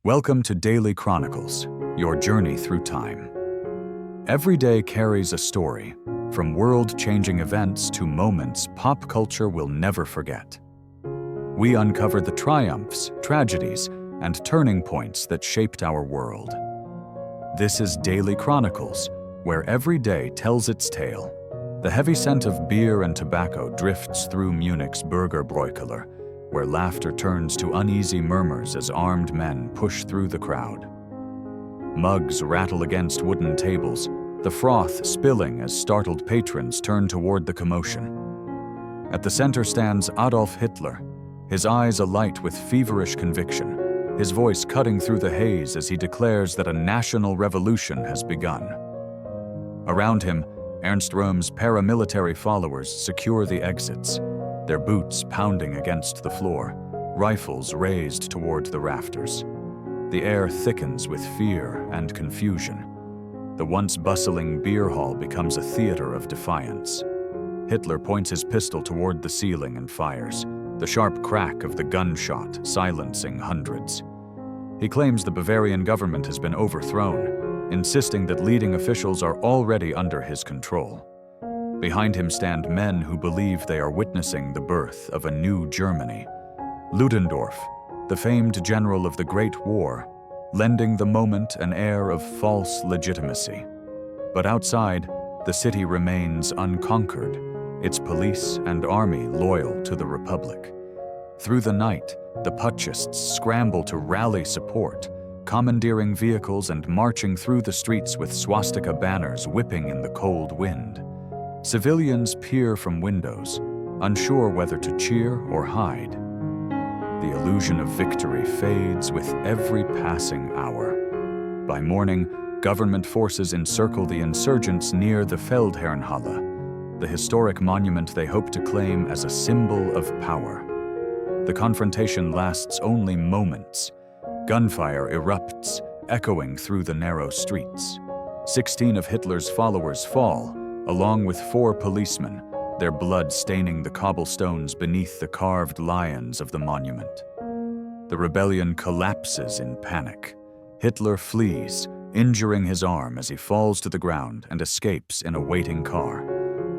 Welcome to Daily Chronicles, your journey through time. Every day carries a story, from world-changing events to moments pop culture will never forget. We uncover the triumphs, tragedies, and turning points that shaped our world. This is Daily Chronicles, where every day tells its tale. The heavy scent of beer and tobacco drifts through Munich's Bürgerbräukeller, where laughter turns to uneasy murmurs as armed men push through the crowd. Mugs rattle against wooden tables, the froth spilling as startled patrons turn toward the commotion. At the center stands Adolf Hitler, his eyes alight with feverish conviction, his voice cutting through the haze as he declares that a national revolution has begun. Around him, Ernst Röhm's paramilitary followers secure the exits, their boots pounding against the floor, rifles raised toward the rafters. The air thickens with fear and confusion. The once bustling beer hall becomes a theater of defiance. Hitler points his pistol toward the ceiling and fires, the sharp crack of the gunshot silencing hundreds. He claims the Bavarian government has been overthrown, insisting that leading officials are already under his control. Behind him stand men who believe they are witnessing the birth of a new Germany. Ludendorff, the famed general of the Great War, lending the moment an air of false legitimacy. But outside, the city remains unconquered, its police and army loyal to the Republic. Through the night, the Putschists scramble to rally support, commandeering vehicles and marching through the streets with swastika banners whipping in the cold wind. Civilians peer from windows, unsure whether to cheer or hide. The illusion of victory fades with every passing hour. By morning, government forces encircle the insurgents near the Feldherrnhalle, the historic monument they hope to claim as a symbol of power. The confrontation lasts only moments. Gunfire erupts, echoing through the narrow streets. 16 of Hitler's followers fall, along with 4 policemen, their blood staining the cobblestones beneath the carved lions of the monument. The rebellion collapses in panic. Hitler flees, injuring his arm as he falls to the ground and escapes in a waiting car.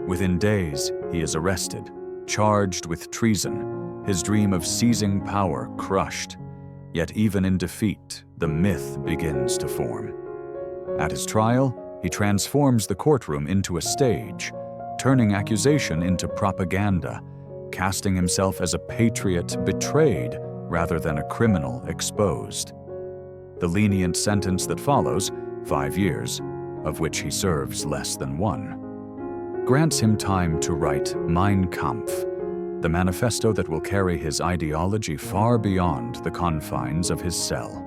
Within days, he is arrested, charged with treason, his dream of seizing power crushed. Yet even in defeat, the myth begins to form. At his trial, he transforms the courtroom into a stage, turning accusation into propaganda, casting himself as a patriot betrayed rather than a criminal exposed. The lenient sentence that follows, 5 years, of which he serves less than 1, grants him time to write Mein Kampf, the manifesto that will carry his ideology far beyond the confines of his cell.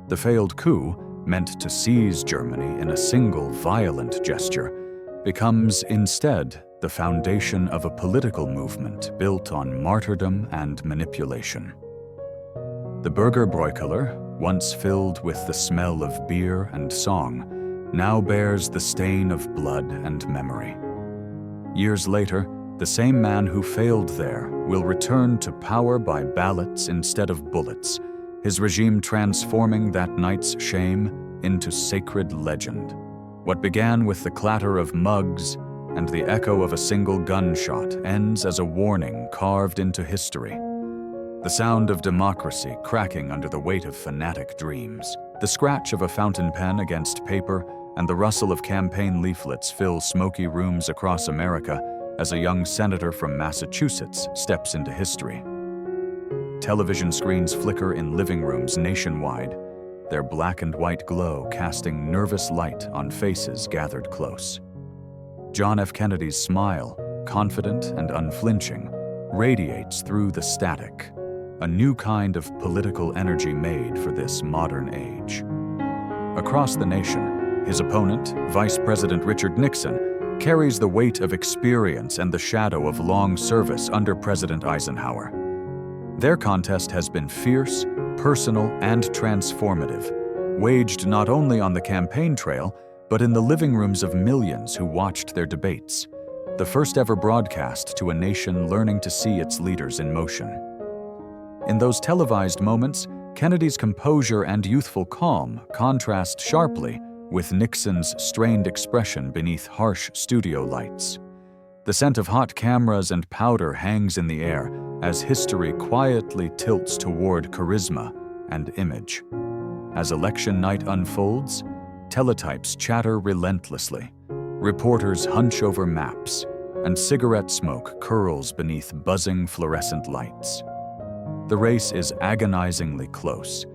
The failed coup, meant to seize Germany in a single violent gesture, becomes instead the foundation of a political movement built on martyrdom and manipulation. The Bürgerbräukeller, once filled with the smell of beer and song, now bears the stain of blood and memory. Years later, the same man who failed there will return to power by ballots instead of bullets, his regime transforming that night's shame into sacred legend. What began with the clatter of mugs and the echo of a single gunshot ends as a warning carved into history. The sound of democracy cracking under the weight of fanatic dreams. The scratch of a fountain pen against paper and the rustle of campaign leaflets fill smoky rooms across America as a young senator from Massachusetts steps into history. Television screens flicker in living rooms nationwide, their black and white glow casting nervous light on faces gathered close. John F. Kennedy's smile, confident and unflinching, radiates through the static, a new kind of political energy made for this modern age. Across the nation, his opponent, Vice President Richard Nixon, carries the weight of experience and the shadow of long service under President Eisenhower. Their contest has been fierce, personal, and transformative, waged not only on the campaign trail, but in the living rooms of millions who watched their debates, the first ever broadcast to a nation learning to see its leaders in motion. In those televised moments, Kennedy's composure and youthful calm contrast sharply with Nixon's strained expression beneath harsh studio lights. The scent of hot cameras and powder hangs in the air as history quietly tilts toward charisma and image. As election night unfolds, teletypes chatter relentlessly, reporters hunch over maps, and cigarette smoke curls beneath buzzing fluorescent lights. The race is agonizingly close,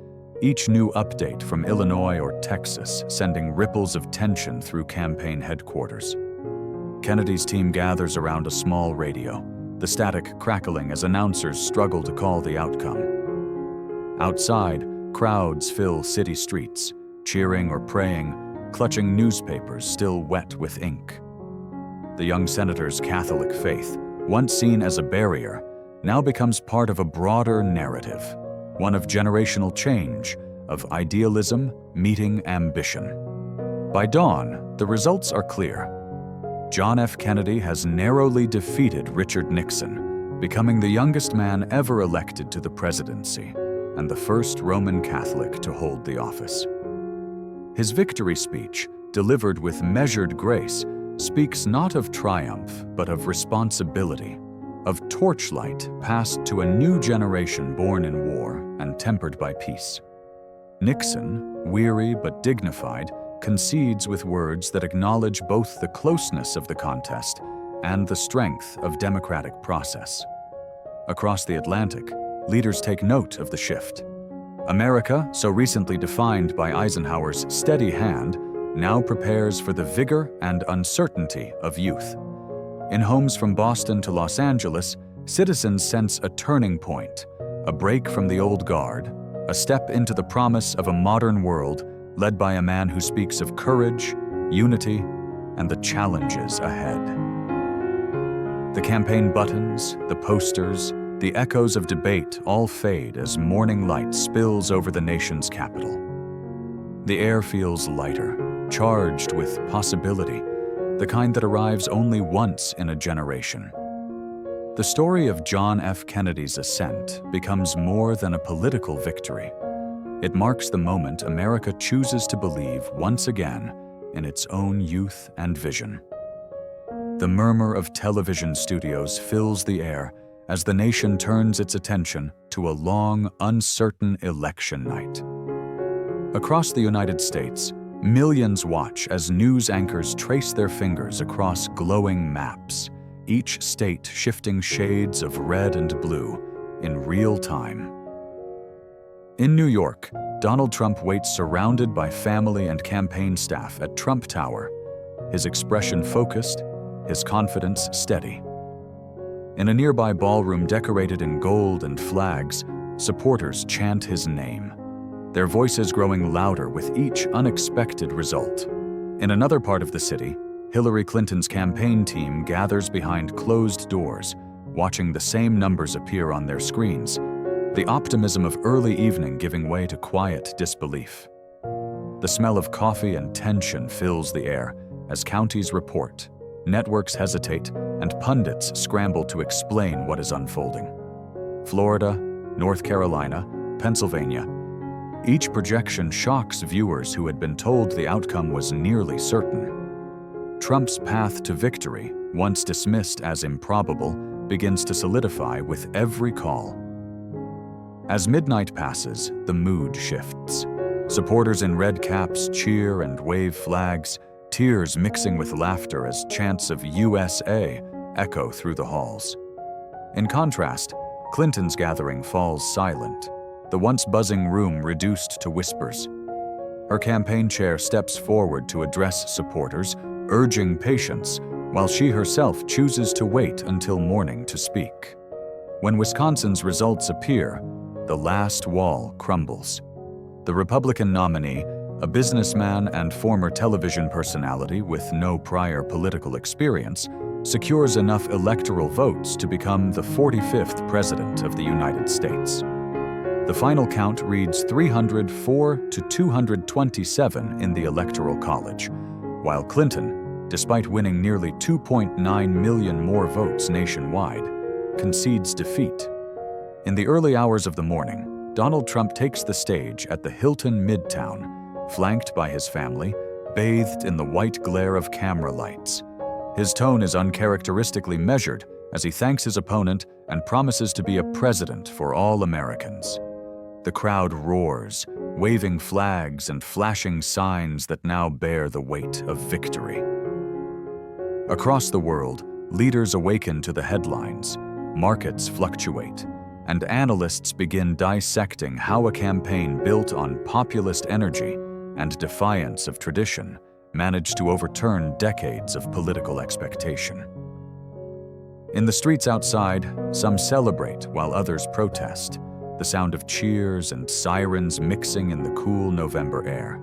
each new update from Illinois or Texas sending ripples of tension through campaign headquarters. Kennedy's team gathers around a small radio, the static crackling as announcers struggle to call the outcome. Outside, crowds fill city streets, cheering or praying, clutching newspapers still wet with ink. The young senator's Catholic faith, once seen as a barrier, now becomes part of a broader narrative, one of generational change, of idealism meeting ambition. By dawn, the results are clear. John F. Kennedy has narrowly defeated Richard Nixon, becoming the youngest man ever elected to the presidency and the first Roman Catholic to hold the office. His victory speech, delivered with measured grace, speaks not of triumph, but of responsibility, of torchlight passed to a new generation born in war and tempered by peace. Nixon, weary but dignified, concedes with words that acknowledge both the closeness of the contest and the strength of democratic process. Across the Atlantic, leaders take note of the shift. America, so recently defined by Eisenhower's steady hand, now prepares for the vigor and uncertainty of youth. In homes from Boston to Los Angeles, citizens sense a turning point, a break from the old guard, a step into the promise of a modern world led by a man who speaks of courage, unity, and the challenges ahead. The campaign buttons, the posters, the echoes of debate all fade as morning light spills over the nation's capital. The air feels lighter, charged with possibility, the kind that arrives only once in a generation. The story of John F. Kennedy's ascent becomes more than a political victory. It marks the moment America chooses to believe once again in its own youth and vision. The murmur of television studios fills the air as the nation turns its attention to a long, uncertain election night. Across the United States, millions watch as news anchors trace their fingers across glowing maps, each state shifting shades of red and blue in real time. In New York, Donald Trump waits surrounded by family and campaign staff at Trump Tower, his expression focused, his confidence steady. In a nearby ballroom decorated in gold and flags, supporters chant his name, their voices growing louder with each unexpected result. In another part of the city, Hillary Clinton's campaign team gathers behind closed doors, watching the same numbers appear on their screens, the optimism of early evening giving way to quiet disbelief. The smell of coffee and tension fills the air as counties report, networks hesitate, and pundits scramble to explain what is unfolding. Florida, North Carolina, Pennsylvania. Each projection shocks viewers who had been told the outcome was nearly certain. Trump's path to victory, once dismissed as improbable, begins to solidify with every call. As midnight passes, the mood shifts. Supporters in red caps cheer and wave flags, tears mixing with laughter as chants of USA echo through the halls. In contrast, Clinton's gathering falls silent, the once buzzing room reduced to whispers. Her campaign chair steps forward to address supporters, urging patience, while she herself chooses to wait until morning to speak. When Wisconsin's results appear, the last wall crumbles. The Republican nominee, a businessman and former television personality with no prior political experience, secures enough electoral votes to become the 45th President of the United States. The final count reads 304 to 227 in the Electoral College, while Clinton, despite winning nearly 2.9 million more votes nationwide, concedes defeat. In the early hours of the morning, Donald Trump takes the stage at the Hilton Midtown, flanked by his family, bathed in the white glare of camera lights. His tone is uncharacteristically measured as he thanks his opponent and promises to be a president for all Americans. The crowd roars, waving flags and flashing signs that now bear the weight of victory. Across the world, leaders awaken to the headlines, markets fluctuate, and analysts begin dissecting how a campaign built on populist energy and defiance of tradition managed to overturn decades of political expectation. In the streets outside, some celebrate while others protest, the sound of cheers and sirens mixing in the cool November air.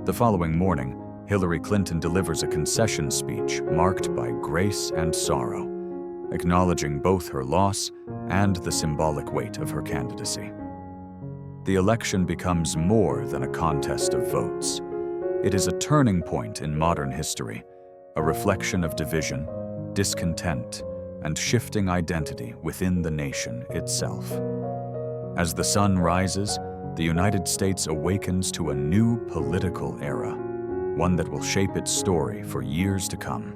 The following morning, Hillary Clinton delivers a concession speech marked by grace and sorrow, acknowledging both her loss and the symbolic weight of her candidacy. The election becomes more than a contest of votes. It is a turning point in modern history, a reflection of division, discontent, and shifting identity within the nation itself. As the sun rises, the United States awakens to a new political era, one that will shape its story for years to come.